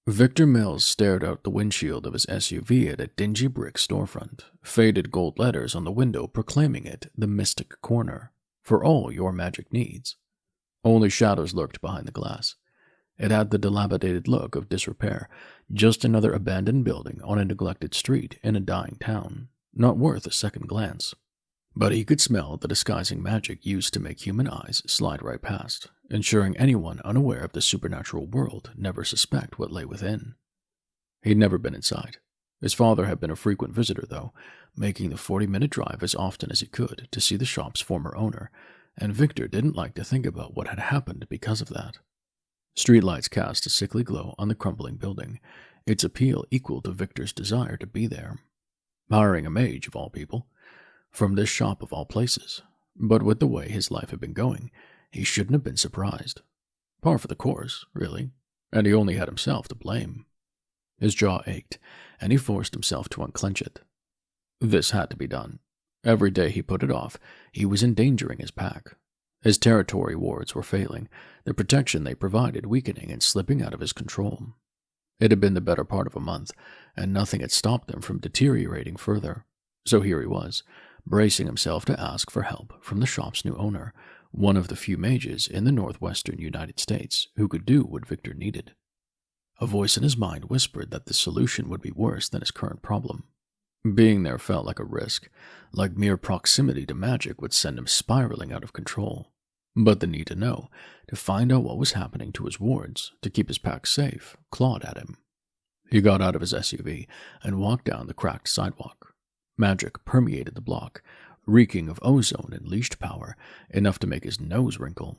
Victor Mills stared out the windshield of his SUV at a dingy brick storefront, faded gold letters on the window proclaiming it the Mystic Corner, for all your magic needs. Only shadows lurked behind the glass. It had the dilapidated look of disrepair, just another abandoned building on a neglected street in a dying town, not worth a second glance. But he could smell the disguising magic used to make human eyes slide right past, ensuring anyone unaware of the supernatural world never suspect what lay within. He'd never been inside. His father had been a frequent visitor, though, making the 40-minute drive as often as he could to see the shop's former owner, and Victor didn't like to think about what had happened because of that. Streetlights cast a sickly glow on the crumbling building, its appeal equal to Victor's desire to be there. Hiring a mage, of all people. From this shop of all places. But with the way his life had been going, he shouldn't have been surprised. Par for the course, really, and he only had himself to blame. His jaw ached, and he forced himself to unclench it. This had to be done. Every day he put it off, he was endangering his pack. His territory wards were failing, the protection they provided weakening and slipping out of his control. It had been the better part of a month, and nothing had stopped them from deteriorating further. So here he was, bracing himself to ask for help from the shop's new owner, one of the few mages in the northwestern United States who could do what Victor needed. A voice in his mind whispered that the solution would be worse than his current problem. Being there felt like a risk, like mere proximity to magic would send him spiraling out of control. But the need to know, to find out what was happening to his wards, to keep his pack safe, clawed at him. He got out of his SUV and walked down the cracked sidewalk. Magic permeated the block, reeking of ozone and leashed power, enough to make his nose wrinkle.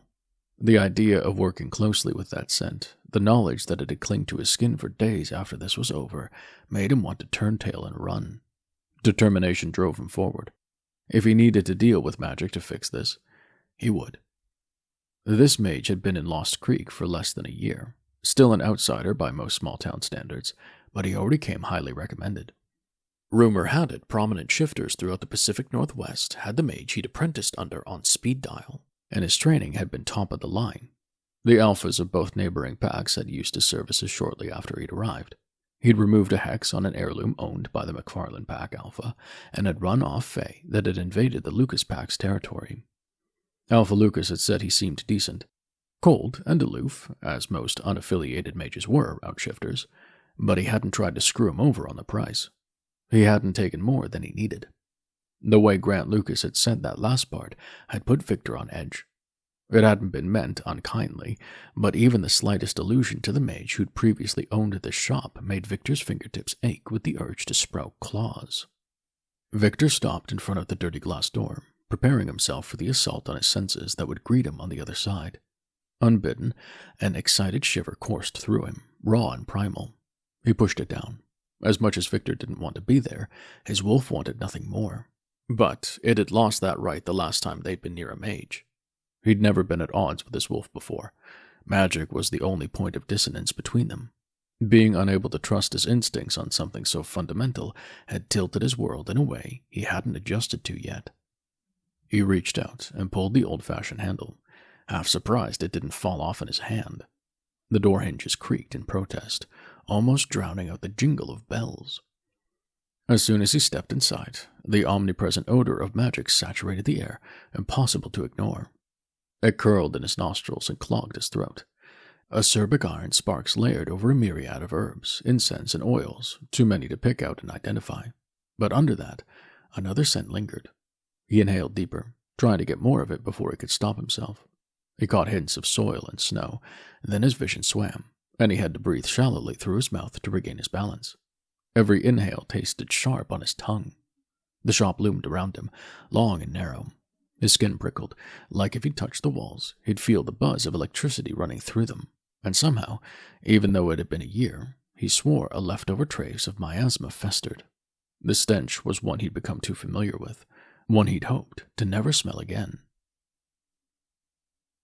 The idea of working closely with that scent, the knowledge that it had clung to his skin for days after this was over, made him want to turn tail and run. Determination drove him forward. If he needed to deal with magic to fix this, he would. This mage had been in Lost Creek for less than a year, still an outsider by most small-town standards, but he already came highly recommended. Rumor had it prominent shifters throughout the Pacific Northwest had the mage he'd apprenticed under on speed dial, and his training had been top of the line. The alphas of both neighboring packs had used his services shortly after he'd arrived. He'd removed a hex on an heirloom owned by the McFarlane Pack Alpha, and had run off Fae that had invaded the Lucas Pack's territory. Alpha Lucas had said he seemed decent, cold and aloof, as most unaffiliated mages were outshifters, but he hadn't tried to screw him over on the price. He hadn't taken more than he needed. The way Grant Lucas had said that last part had put Victor on edge. It hadn't been meant unkindly, but even the slightest allusion to the mage who'd previously owned the shop made Victor's fingertips ache with the urge to sprout claws. Victor stopped in front of the dirty glass door, preparing himself for the assault on his senses that would greet him on the other side. Unbidden, an excited shiver coursed through him, raw and primal. He pushed it down. As much as Victor didn't want to be there, his wolf wanted nothing more. But it had lost that right the last time they'd been near a mage. He'd never been at odds with his wolf before. Magic was the only point of dissonance between them. Being unable to trust his instincts on something so fundamental had tilted his world in a way he hadn't adjusted to yet. He reached out and pulled the old-fashioned handle, half surprised it didn't fall off in his hand. The door hinges creaked in protest, almost drowning out the jingle of bells. As soon as he stepped inside, the omnipresent odor of magic saturated the air, impossible to ignore. It curled in his nostrils and clogged his throat. Acerbic iron sparks layered over a myriad of herbs, incense, and oils, too many to pick out and identify. But under that, another scent lingered. He inhaled deeper, trying to get more of it before he could stop himself. He caught hints of soil and snow, then his vision swam, and he had to breathe shallowly through his mouth to regain his balance. Every inhale tasted sharp on his tongue. The shop loomed around him, long and narrow. His skin prickled, like if he touched the walls, he'd feel the buzz of electricity running through them, and somehow, even though it had been a year, he swore a leftover trace of miasma festered. The stench was one he'd become too familiar with, one he'd hoped to never smell again.